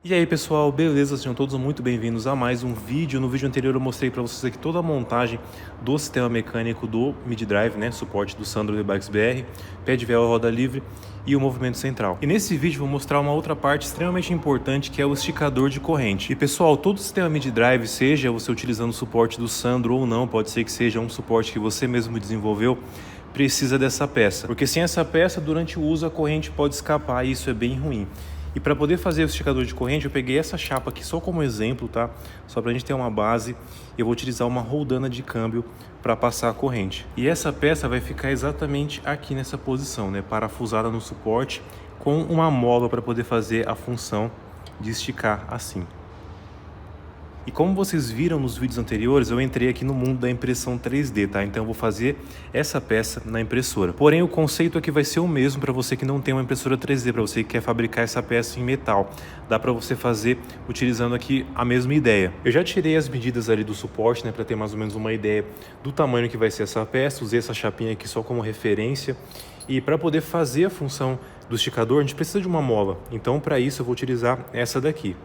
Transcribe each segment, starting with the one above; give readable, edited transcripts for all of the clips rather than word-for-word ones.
E aí pessoal, beleza? Sejam todos muito bem-vindos a mais um vídeo. No vídeo anterior eu mostrei para vocês aqui toda a montagem do sistema mecânico do Mid Drive, né? Suporte do Sandro The Bikes BR, pé de vela, roda livre e o movimento central. E nesse vídeo vou mostrar uma outra parte extremamente importante, que é o esticador de corrente. E pessoal, todo o sistema Mid Drive, seja você utilizando o suporte do Sandro ou não, pode ser que seja um suporte que você mesmo desenvolveu, precisa dessa peça. Porque sem essa peça, durante o uso a corrente pode escapar e isso é bem ruim. E para poder fazer o esticador de corrente, eu peguei essa chapa aqui só como exemplo, tá? Só para a gente ter uma base. Eu vou utilizar uma roldana de câmbio para passar a corrente. E essa peça vai ficar exatamente aqui nessa posição, né? Parafusada no suporte com uma mola para poder fazer a função de esticar assim. E como vocês viram nos vídeos anteriores, eu entrei aqui no mundo da impressão 3D, tá? Então eu vou fazer essa peça na impressora. Porém, o conceito aqui vai ser o mesmo para você que não tem uma impressora 3D, para você que quer fabricar essa peça em metal. Dá para você fazer utilizando aqui a mesma ideia. Eu já tirei as medidas ali do suporte, né, para ter mais ou menos uma ideia do tamanho que vai ser essa peça. Usei essa chapinha aqui só como referência. E para poder fazer a função do esticador, a gente precisa de uma mola. Então, para isso, eu vou utilizar essa daqui.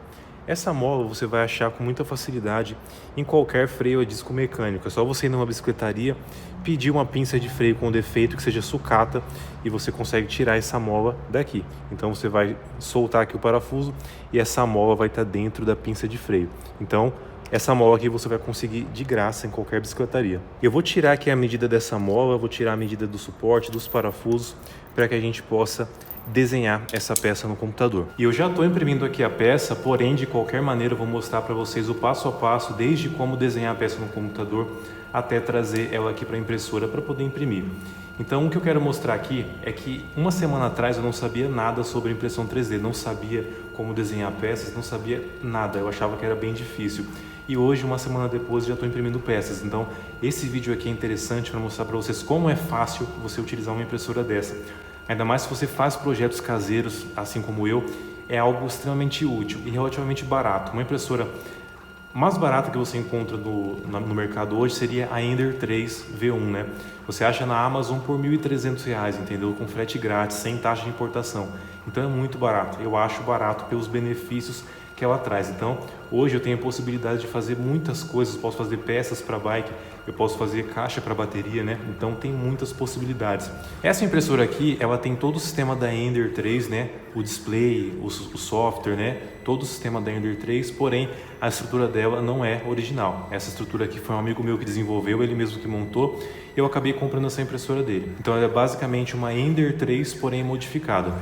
Essa mola você vai achar com muita facilidade em qualquer freio a disco mecânico. É só você ir numa bicicletaria, pedir uma pinça de freio com defeito que seja sucata e você consegue tirar essa mola daqui. Então você vai soltar aqui o parafuso e essa mola vai estar dentro da pinça de freio. Então essa mola aqui você vai conseguir de graça em qualquer bicicletaria. Eu vou tirar aqui a medida dessa mola, vou tirar a medida do suporte, dos parafusos, para que a gente possa desenhar essa peça no computador. E eu já estou imprimindo aqui a peça, porém de qualquer maneira eu vou mostrar para vocês o passo a passo, desde como desenhar a peça no computador até trazer ela aqui para a impressora para poder imprimir. Então o que eu quero mostrar aqui é que uma semana atrás eu não sabia nada sobre impressão 3D, não sabia como desenhar peças, não sabia nada, eu achava que era bem difícil. E hoje, uma semana depois, já estou imprimindo peças. Então esse vídeo aqui é interessante para mostrar para vocês como é fácil você utilizar uma impressora dessa. Ainda mais se você faz projetos caseiros, assim como eu, é algo extremamente útil e relativamente barato. Uma impressora mais barata que você encontra no mercado hoje seria a Ender 3 V1, né? Você acha na Amazon por R$ 1.300, entendeu? Com frete grátis, sem taxa de importação. Então é muito barato. Eu acho barato pelos benefícios que ela traz. Então, hoje eu tenho a possibilidade de fazer muitas coisas. Eu posso fazer peças para bike, eu posso fazer caixa para bateria, né? Então tem muitas possibilidades. Essa impressora aqui, ela tem todo o sistema da Ender 3, né? O display, o software, né? Todo o sistema da Ender 3, porém a estrutura dela não é original. Essa estrutura aqui foi um amigo meu que desenvolveu, ele mesmo que montou. Eu acabei comprando essa impressora dele. Então ela é basicamente uma Ender 3, porém modificada.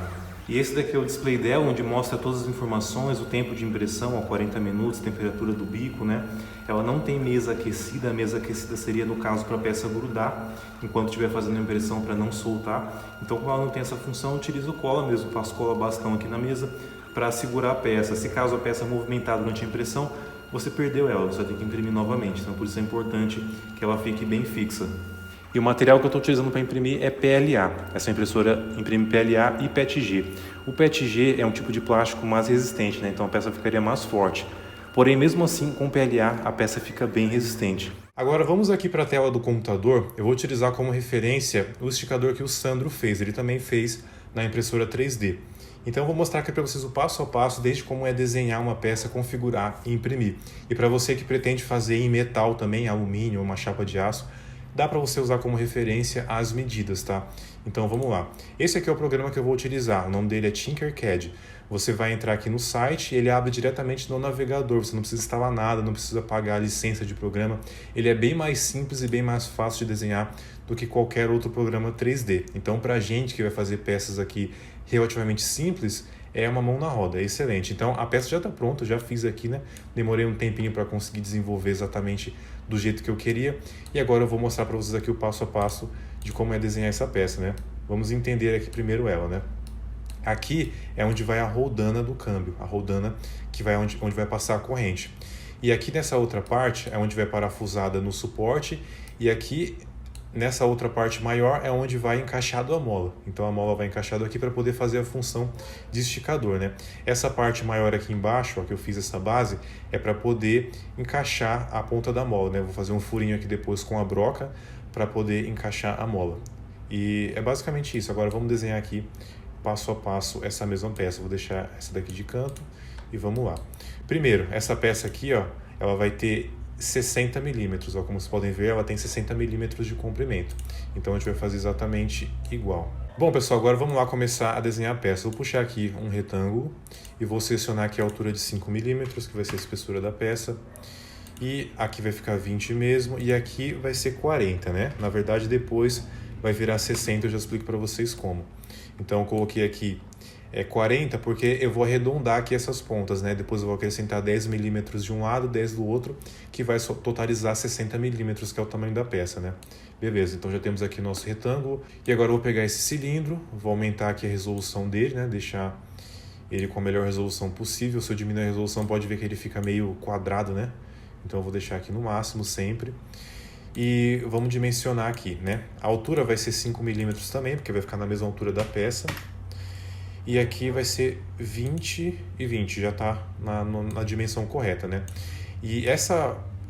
E esse daqui é o display dela, onde mostra todas as informações, o tempo de impressão, a 40 minutos, temperatura do bico, né? Ela não tem mesa aquecida, a mesa aquecida seria no caso para a peça grudar, enquanto estiver fazendo a impressão para não soltar. Então, como ela não tem essa função, eu utilizo cola mesmo, faço cola bastão aqui na mesa para segurar a peça. Se caso a peça movimentar durante a impressão, você perdeu ela, você vai ter que imprimir novamente. Então, por isso é importante que ela fique bem fixa. E o material que eu estou utilizando para imprimir é PLA. Essa impressora imprime PLA e PETG. O PETG é um tipo de plástico mais resistente, né? Então a peça ficaria mais forte. Porém, mesmo assim, com PLA, a peça fica bem resistente. Agora vamos aqui para a tela do computador. Eu vou utilizar como referência o esticador que o Sandro fez. Ele também fez na impressora 3D. Então eu vou mostrar aqui para vocês o passo a passo, desde como é desenhar uma peça, configurar e imprimir. E para você que pretende fazer em metal também, alumínio ou uma chapa de aço, dá para você usar como referência as medidas, tá? Então vamos lá. Esse aqui é o programa que eu vou utilizar, o nome dele é Tinkercad. Você vai entrar aqui no site e ele abre diretamente no navegador, você não precisa instalar nada, não precisa pagar a licença de programa. Ele é bem mais simples e bem mais fácil de desenhar do que qualquer outro programa 3D. Então pra gente que vai fazer peças aqui relativamente simples, é uma mão na roda, é excelente. Então a peça já está pronta, eu já fiz aqui, né? Demorei um tempinho para conseguir desenvolver exatamente do jeito que eu queria. E agora eu vou mostrar para vocês aqui o passo a passo de como é desenhar essa peça, né? Vamos entender aqui primeiro ela, né? Aqui é onde vai a roldana do câmbio, a roldana que vai onde vai passar a corrente. E aqui nessa outra parte é onde vai parafusada no suporte, e aqui nessa outra parte maior é onde vai encaixado a mola. Então a mola vai encaixado aqui para poder fazer a função de esticador, né? Essa parte maior aqui embaixo, ó, que eu fiz essa base, é para poder encaixar a ponta da mola, né? Vou fazer um furinho aqui depois com a broca para poder encaixar a mola. E é basicamente isso. Agora vamos desenhar aqui passo a passo essa mesma peça. Vou deixar essa daqui de canto e vamos lá. Primeiro, essa peça aqui, ó, ela vai ter 60 milímetros, ó, como vocês podem ver, ela tem 60 milímetros de comprimento. Então a gente vai fazer exatamente igual. Bom, pessoal, agora vamos lá começar a desenhar a peça. Vou puxar aqui um retângulo e vou selecionar aqui a altura de 5 milímetros, que vai ser a espessura da peça. E aqui vai ficar 20 mesmo, e aqui vai ser 40, né? Na verdade, depois vai virar 60, eu já explico para vocês como. Então, eu coloquei aqui 40, porque eu vou arredondar aqui essas pontas, né? Depois eu vou acrescentar 10 milímetros de um lado, 10 do outro, que vai totalizar 60 milímetros, que é o tamanho da peça, né? Beleza, então já temos aqui nosso retângulo. E agora eu vou pegar esse cilindro, vou aumentar aqui a resolução dele, né? Deixar ele com a melhor resolução possível. Se eu diminuir a resolução, pode ver que ele fica meio quadrado, né? Então eu vou deixar aqui no máximo sempre. E vamos dimensionar aqui, né? A altura vai ser 5 milímetros também, porque vai ficar na mesma altura da peça. E aqui vai ser 20 e 20, já está na dimensão correta, né? E esse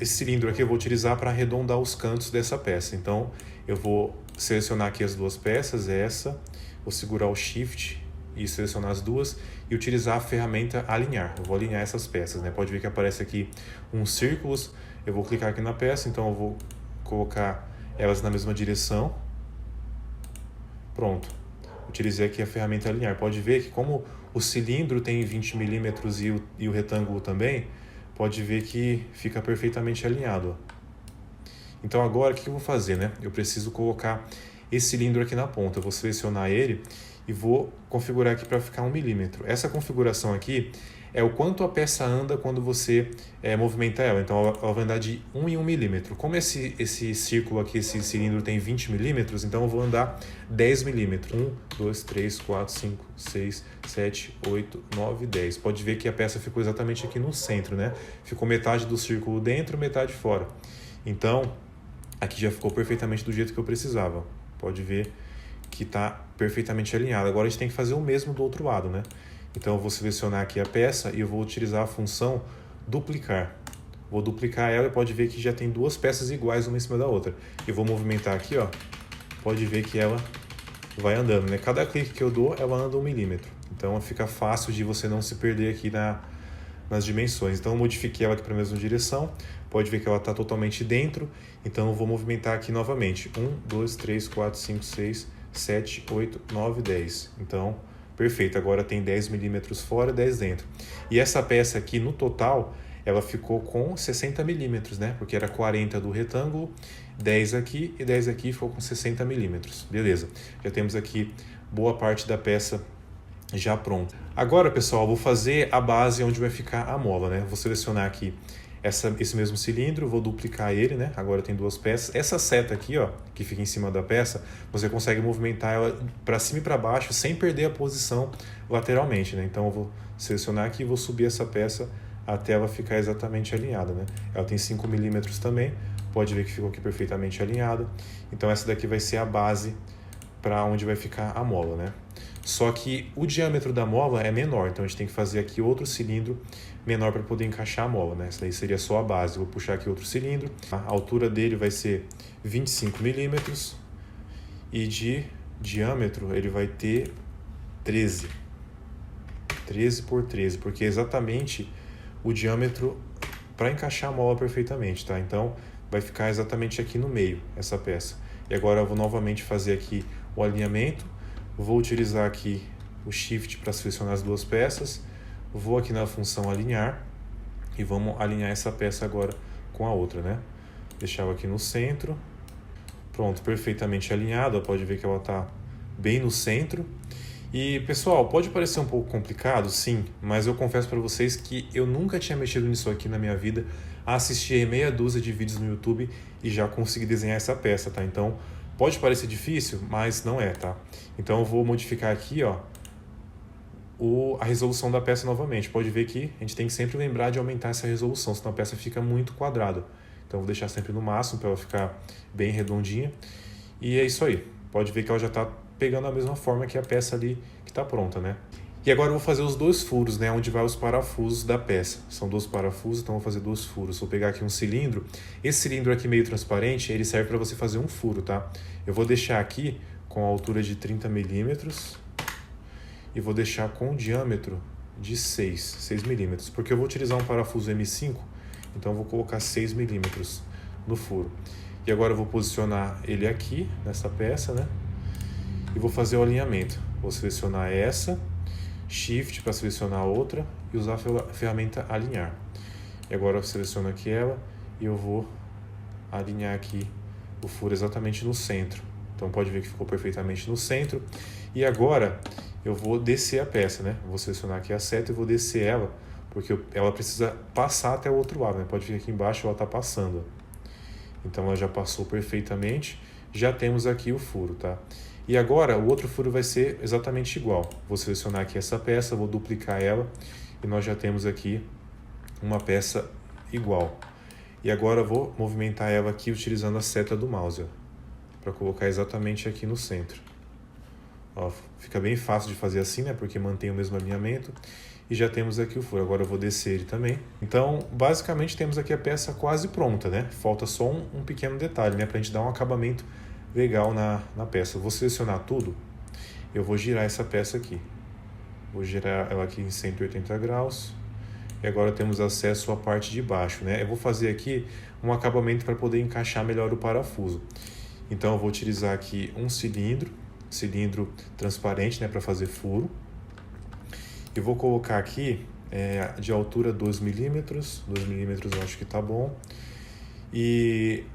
cilindro aqui eu vou utilizar para arredondar os cantos dessa peça. Então eu vou selecionar aqui as duas peças, vou segurar o Shift e selecionar as duas e utilizar a ferramenta alinhar. Eu vou alinhar essas peças, né? Pode ver que aparece aqui uns círculos. Eu vou clicar aqui na peça, então eu vou colocar elas na mesma direção. Pronto. Utilizei aqui a ferramenta alinhar. Pode ver que como o cilindro tem 20 milímetros e o retângulo também, pode ver que fica perfeitamente alinhado. Então agora o que eu vou fazer, né? Eu preciso colocar esse cilindro aqui na ponta. Eu vou selecionar ele e vou configurar aqui para ficar 1 milímetro. Essa configuração aqui é o quanto a peça anda quando você movimenta ela. Então ela vai andar de 1 em 1 milímetro. Como esse círculo aqui, esse cilindro tem 20 milímetros, então eu vou andar 10 milímetros. 1, 2, 3, 4, 5, 6, 7, 8, 9, 10. Pode ver que a peça ficou exatamente aqui no centro, né? Ficou metade do círculo dentro, metade fora. Então, aqui já ficou perfeitamente do jeito que eu precisava. Pode ver que está perfeitamente alinhado. Agora a gente tem que fazer o mesmo do outro lado, né? Então eu vou selecionar aqui a peça e eu vou utilizar a função duplicar. Vou duplicar ela e pode ver que já tem duas peças iguais uma em cima da outra. Eu vou movimentar aqui, ó. Pode ver que ela vai andando, né? Cada clique que eu dou, ela anda 1 milímetro. Então fica fácil de você não se perder aqui nas dimensões. Então eu modifiquei ela aqui para a mesma direção. Pode ver que ela está totalmente dentro. Então eu vou movimentar aqui novamente. 1, 2, 3, 4, 5, 6, 7, 8, 9, 10. Então, perfeito. Agora tem 10 milímetros fora e 10 dentro. E essa peça aqui, no total, ela ficou com 60 milímetros, né? Porque era 40 do retângulo, 10 aqui e 10 aqui, ficou com 60 milímetros. Beleza. Já temos aqui boa parte da peça já pronta. Agora, pessoal, eu vou fazer a base onde vai ficar a mola, né? Vou selecionar aqui esse mesmo cilindro, vou duplicar ele, né? Agora tem duas peças. Essa seta aqui, ó, que fica em cima da peça, você consegue movimentar ela para cima e para baixo sem perder a posição lateralmente, né? Então eu vou selecionar aqui e vou subir essa peça até ela ficar exatamente alinhada, né? Ela tem 5 milímetros também, pode ver que ficou aqui perfeitamente alinhado. Então essa daqui vai ser a base para onde vai ficar a mola, né? Só que o diâmetro da mola é menor, então a gente tem que fazer aqui outro cilindro menor para poder encaixar a mola, né? Essa daí seria só a base. Vou puxar aqui outro cilindro. A altura dele vai ser 25 milímetros e de diâmetro ele vai ter 13. 13 por 13, porque é exatamente o diâmetro para encaixar a mola perfeitamente, tá? Então vai ficar exatamente aqui no meio essa peça. E agora eu vou novamente fazer aqui o alinhamento. Vou utilizar aqui o Shift para selecionar as duas peças. Vou aqui na função alinhar e vamos alinhar essa peça agora com a outra, né? Deixar ela aqui no centro. Pronto, perfeitamente alinhado. Pode ver que ela está bem no centro. E, pessoal, pode parecer um pouco complicado, sim, mas eu confesso para vocês que eu nunca tinha mexido nisso aqui na minha vida. Assisti meia dúzia de vídeos no YouTube e já consegui desenhar essa peça, tá? Então, pode parecer difícil, mas não é, tá? Então eu vou modificar aqui, ó, a resolução da peça novamente. Pode ver que a gente tem que sempre lembrar de aumentar essa resolução, senão a peça fica muito quadrada. Então eu vou deixar sempre no máximo para ela ficar bem redondinha. E é isso aí. Pode ver que ela já está pegando a mesma forma que a peça ali que está pronta, né? E agora eu vou fazer os dois furos, né? Onde vai os parafusos da peça. São 2 parafusos, então eu vou fazer 2 furos. Vou pegar aqui um cilindro. Esse cilindro aqui meio transparente, ele serve para você fazer um furo, tá? Eu vou deixar aqui com a altura de 30 milímetros e vou deixar com o diâmetro de 6 milímetros, porque eu vou utilizar um parafuso M5, então eu vou colocar 6 milímetros no furo. E agora eu vou posicionar ele aqui, nessa peça, né? E vou fazer o alinhamento. Vou selecionar essa, Shift para selecionar a outra e usar a ferramenta alinhar. E agora eu seleciono aqui ela e eu vou alinhar aqui o furo exatamente no centro. Então pode ver que ficou perfeitamente no centro. E agora eu vou descer a peça, né? Vou selecionar aqui a seta e vou descer ela, porque ela precisa passar até o outro lado, né? Pode ver aqui embaixo, ela está passando. Então ela já passou perfeitamente. Já temos aqui o furo, tá? E agora o outro furo vai ser exatamente igual. Vou selecionar aqui essa peça, vou duplicar ela e nós já temos aqui uma peça igual. E agora eu vou movimentar ela aqui utilizando a seta do mouse, para colocar exatamente aqui no centro. Ó, fica bem fácil de fazer assim, né? Porque mantém o mesmo alinhamento. E já temos aqui o furo. Agora eu vou descer ele também. Então, basicamente, temos aqui a peça quase pronta, né? Falta só um pequeno detalhe, né? Para a gente dar um acabamento legal na peça. Eu vou selecionar tudo. Eu vou girar essa peça aqui. Vou girar ela aqui em 180 graus. E agora temos acesso à parte de baixo, né? Eu vou fazer aqui um acabamento para poder encaixar melhor o parafuso. Então eu vou utilizar aqui um cilindro transparente, né, para fazer furo. E vou colocar aqui de altura 2 milímetros. 2 milímetros eu acho que tá bom. E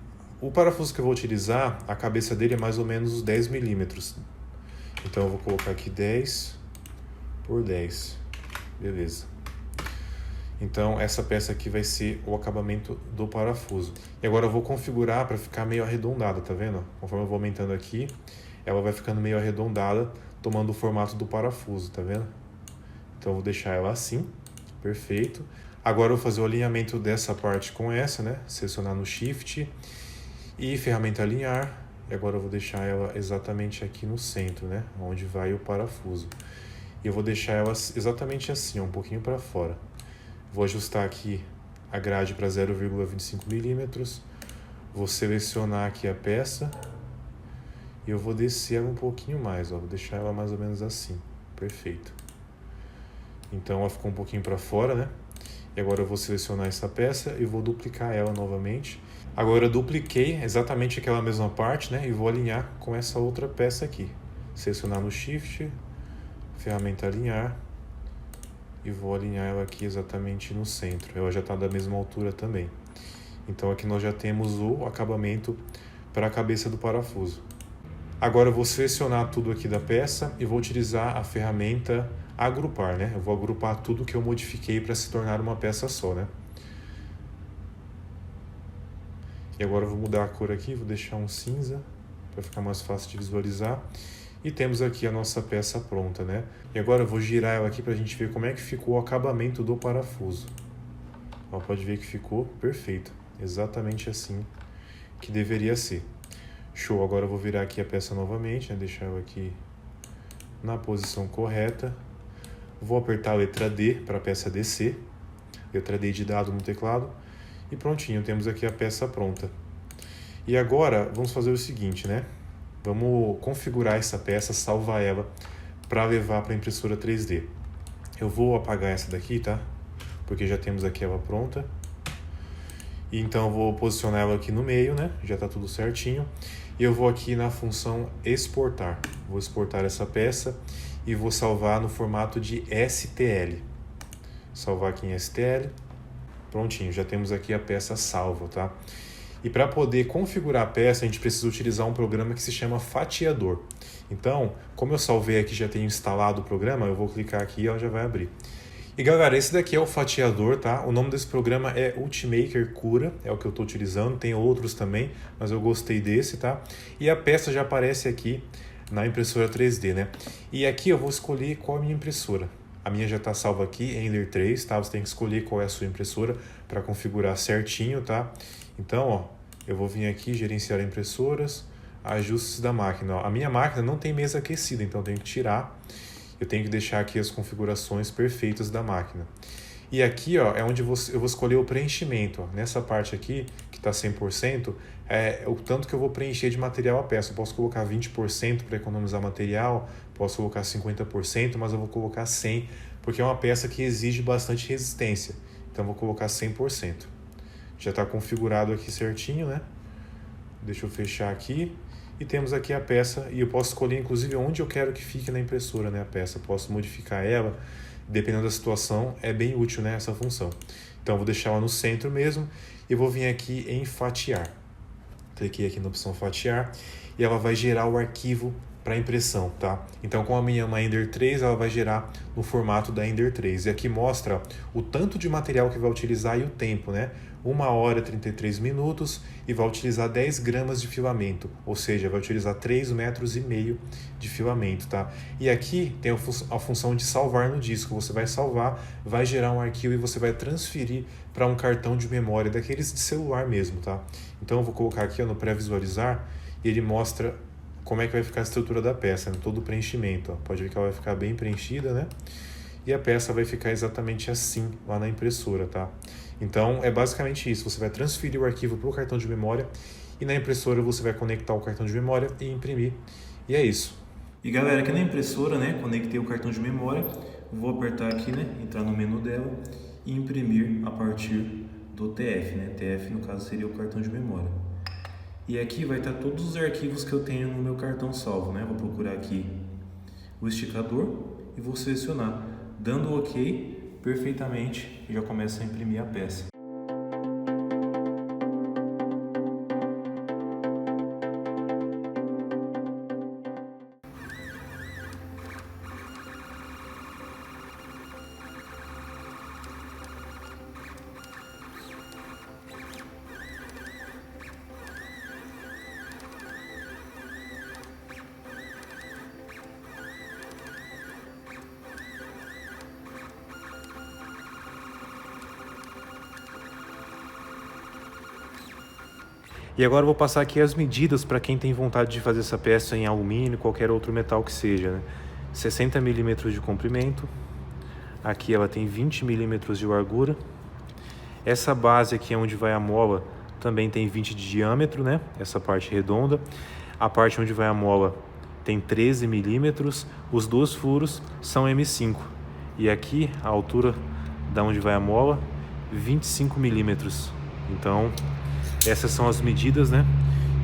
o parafuso que eu vou utilizar, a cabeça dele é mais ou menos os 10 milímetros. Então eu vou colocar aqui 10 por 10. Beleza. Então essa peça aqui vai ser o acabamento do parafuso. E agora eu vou configurar para ficar meio arredondada, tá vendo? Conforme eu vou aumentando aqui, ela vai ficando meio arredondada, tomando o formato do parafuso, tá vendo? Então eu vou deixar ela assim, perfeito. Agora eu vou fazer o alinhamento dessa parte com essa, né? Selecionar no Shift e ferramenta alinhar. E agora eu vou deixar ela exatamente aqui no centro, né? Onde vai o parafuso. E eu vou deixar ela exatamente assim, um pouquinho para fora. Vou ajustar aqui a grade para 0,25 milímetros. Vou selecionar aqui a peça. E eu vou descer ela um pouquinho mais, ó. Vou deixar ela mais ou menos assim. Perfeito. Então ela ficou um pouquinho para fora, né? E agora eu vou selecionar essa peça e vou duplicar ela novamente. Agora eu dupliquei exatamente aquela mesma parte, né? E vou alinhar com essa outra peça aqui. Selecionar no Shift, ferramenta alinhar. E vou alinhar ela aqui exatamente no centro. Ela já está da mesma altura também. Então aqui nós já temos o acabamento para a cabeça do parafuso. Agora eu vou selecionar tudo aqui da peça e vou utilizar a ferramenta agrupar, né? Eu vou agrupar tudo que eu modifiquei para se tornar uma peça só, né? E agora eu vou mudar a cor aqui, vou deixar um cinza para ficar mais fácil de visualizar. E temos aqui a nossa peça pronta, né? E agora eu vou girar ela aqui para a gente ver como é que ficou o acabamento do parafuso. Ó, pode ver que ficou perfeito, exatamente assim que deveria ser. Show, agora eu vou virar aqui a peça novamente, né? Deixar ela aqui na posição correta. Vou apertar a letra D para a peça descer, letra D de dado no teclado. E prontinho, temos aqui a peça pronta. E agora vamos fazer o seguinte, né? Vamos configurar essa peça, salvar ela para levar para a impressora 3D. Eu vou apagar essa daqui, tá? Porque já temos aqui ela pronta. E então eu vou posicionar ela aqui no meio, né? Já está tudo certinho. E eu vou aqui na função exportar. Vou exportar essa peça e vou salvar no formato de STL. Salvar aqui em STL. Prontinho, já temos aqui a peça salva, tá? E para poder configurar a peça, a gente precisa utilizar um programa que se chama fatiador. Então, como eu salvei aqui, já tenho instalado o programa, eu vou clicar aqui e ela já vai abrir. E galera, esse daqui é o fatiador, tá? O nome desse programa é Ultimaker Cura, é o que eu estou utilizando, tem outros também, mas eu gostei desse, tá? E a peça já aparece aqui na impressora 3D, né? E aqui eu vou escolher qual é a minha impressora. A minha já está salva aqui, Ender 3, tá? Você tem que escolher qual é a sua impressora para configurar certinho, tá? Então, ó, eu vou vir aqui, gerenciar impressoras, ajustes da máquina. Ó, a minha máquina não tem mesa aquecida, então eu tenho que tirar. Eu tenho que deixar aqui as configurações perfeitas da máquina. E aqui, ó, é onde eu vou escolher o preenchimento. Ó. Nessa parte aqui, que está 100%, é o tanto que eu vou preencher de material a peça. Eu posso colocar 20% para economizar material, posso colocar 50%, mas eu vou colocar 100%, porque é uma peça que exige bastante resistência. Então eu vou colocar 100%. Já está configurado aqui certinho, né? Deixa eu fechar aqui. E temos aqui a peça, e eu posso escolher inclusive onde eu quero que fique na impressora, né, a peça. Posso modificar ela, dependendo da situação, é bem útil, né, essa função. Então eu vou deixar ela no centro mesmo, e vou vir aqui em fatiar. Cliquei aqui na opção fatiar, e ela vai gerar o arquivo para impressão, tá? Então com a minha Ender 3, ela vai gerar no formato da Ender 3. E aqui mostra o tanto de material que vai utilizar e o tempo, né? 1 hora e 33 minutos e vai utilizar 10 gramas de filamento, ou seja, vai utilizar 3,5 metros de filamento, tá? E aqui tem a função de salvar no disco. Você vai salvar, vai gerar um arquivo e você vai transferir para um cartão de memória daqueles de celular mesmo, tá? Então eu vou colocar aqui, ó, no pré-visualizar, e ele mostra como é que vai ficar a estrutura da peça, né? Todo o preenchimento, ó. Pode ver que ela vai ficar bem preenchida, né? E a peça vai ficar exatamente assim lá na impressora, tá? Então é basicamente isso, você vai transferir o arquivo para o cartão de memória e na impressora você vai conectar o cartão de memória e imprimir, e é isso. E galera, aqui na impressora, né, conectei o cartão de memória, vou apertar aqui, né, entrar no menu dela e imprimir a partir do TF, né, TF no caso seria o cartão de memória. E aqui vai estar todos os arquivos que eu tenho no meu cartão salvo, né, vou procurar aqui o esticador e vou selecionar, dando OK, perfeitamente, já começa a imprimir a peça. E agora eu vou passar aqui as medidas para quem tem vontade de fazer essa peça em alumínio, qualquer outro metal que seja, né? 60 milímetros de comprimento, aqui ela tem 20 milímetros de largura, essa base aqui onde vai a mola também tem 20 de diâmetro, né? Essa parte redonda, a parte onde vai a mola tem 13 milímetros, os dois furos são M5 e aqui a altura da onde vai a mola 25 milímetros, então essas são as medidas, né?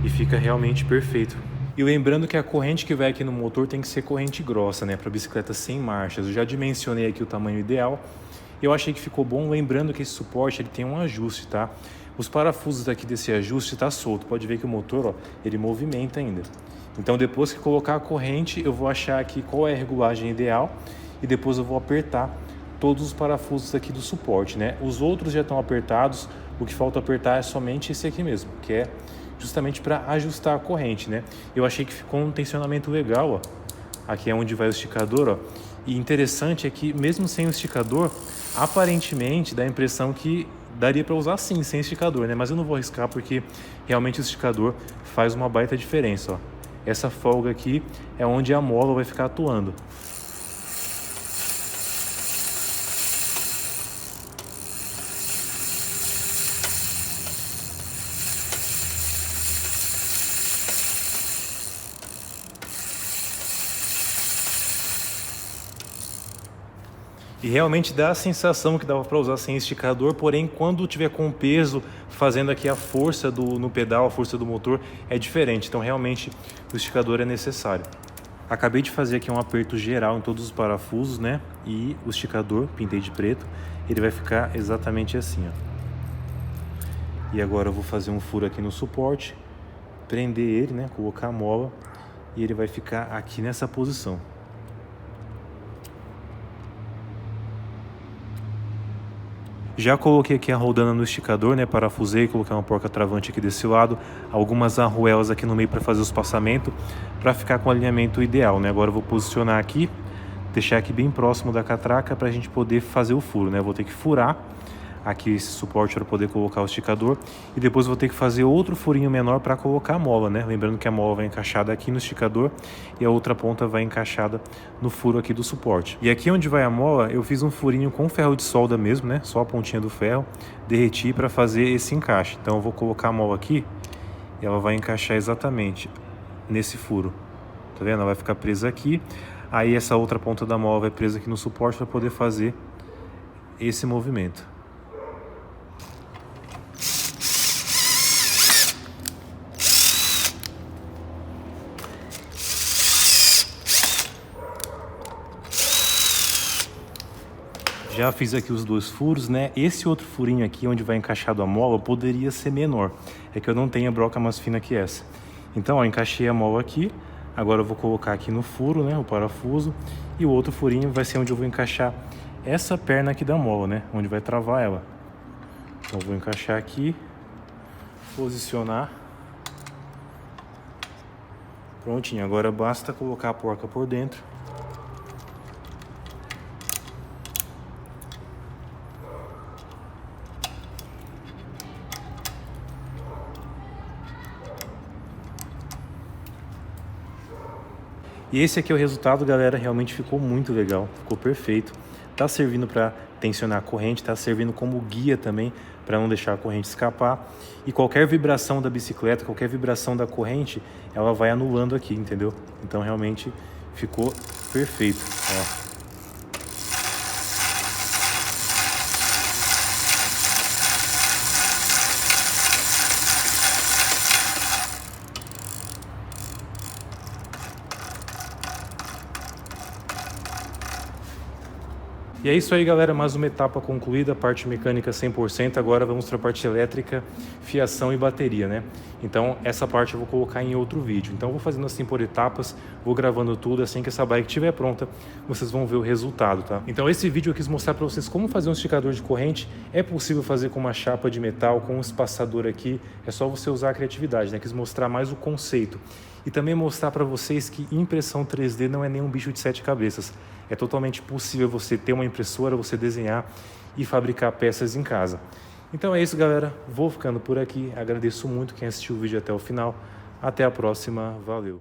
E fica realmente perfeito. E lembrando que a corrente que vai aqui no motor tem que ser corrente grossa, né? Para bicicleta sem marchas. Eu já dimensionei aqui o tamanho ideal. Eu achei que ficou bom. Lembrando que esse suporte ele tem um ajuste, tá? Os parafusos aqui desse ajuste tá solto. Pode ver que o motor, ó, ele movimenta ainda. Então depois que colocar a corrente, eu vou achar aqui qual é a regulagem ideal e depois eu vou apertar todos os parafusos aqui do suporte, né? Os outros já estão apertados. O que falta apertar é somente esse aqui mesmo, que é justamente para ajustar a corrente, né? Eu achei que ficou um tensionamento legal, ó. Aqui é onde vai o esticador, ó. E interessante é que mesmo sem o esticador, aparentemente dá a impressão que daria para usar sim, sem esticador, né? Mas eu não vou arriscar porque realmente o esticador faz uma baita diferença, ó. Essa folga aqui é onde a mola vai ficar atuando. E realmente dá a sensação que dava para usar sem esticador, porém quando tiver com o peso fazendo aqui a força no pedal, a força do motor é diferente, então realmente o esticador é necessário. Acabei de fazer aqui um aperto geral em todos os parafusos, né? E o esticador, pintei de preto, ele vai ficar exatamente assim, ó. E agora eu vou fazer um furo aqui no suporte, prender ele, né? Colocar a mola e ele vai ficar aqui nessa posição. Já coloquei aqui a rodana no esticador, né? Parafusei, coloquei uma porca travante aqui desse lado, algumas arruelas aqui no meio para fazer os passamentos, para ficar com o alinhamento ideal, né? Agora eu vou posicionar aqui, deixar aqui bem próximo da catraca para a gente poder fazer o furo, né? Vou ter que furar aqui esse suporte para poder colocar o esticador, e depois vou ter que fazer outro furinho menor para colocar a mola, né? Lembrando que a mola vai encaixada aqui no esticador e a outra ponta vai encaixada no furo aqui do suporte. E aqui onde vai a mola, eu fiz um furinho com ferro de solda mesmo, né? Só a pontinha do ferro, derreti para fazer esse encaixe. Então eu vou colocar a mola aqui e ela vai encaixar exatamente nesse furo. Tá vendo? Ela vai ficar presa aqui. Aí essa outra ponta da mola vai presa aqui no suporte para poder fazer esse movimento. Já fiz aqui os dois furos, né? Esse outro furinho aqui, onde vai encaixado a mola, poderia ser menor. É que eu não tenho a broca mais fina que essa. Então, ó, encaixei a mola aqui. Agora eu vou colocar aqui no furo, né? O parafuso. E o outro furinho vai ser onde eu vou encaixar essa perna aqui da mola, né? Onde vai travar ela. Então, eu vou encaixar aqui. Posicionar. Prontinho. Agora basta colocar a porca por dentro. E esse aqui é o resultado, galera, realmente ficou muito legal, ficou perfeito. Tá servindo para tensionar a corrente, tá servindo como guia também para não deixar a corrente escapar. E qualquer vibração da bicicleta, qualquer vibração da corrente, ela vai anulando aqui, entendeu? Então realmente ficou perfeito, ó. E é isso aí, galera, mais uma etapa concluída, parte mecânica 100%, agora vamos para a parte elétrica, fiação e bateria, né? Então essa parte eu vou colocar em outro vídeo, então eu vou fazendo assim por etapas, vou gravando tudo, assim que essa bike estiver pronta, vocês vão ver o resultado, tá? Então esse vídeo eu quis mostrar para vocês como fazer um esticador de corrente, é possível fazer com uma chapa de metal, com um espaçador aqui, é só você usar a criatividade, né? Quis mostrar mais o conceito. E também mostrar para vocês que impressão 3D não é nenhum bicho de 7 cabeças. É totalmente possível você ter uma impressora, você desenhar e fabricar peças em casa. Então é isso, galera. Vou ficando por aqui. Agradeço muito quem assistiu o vídeo até o final. Até a próxima. Valeu!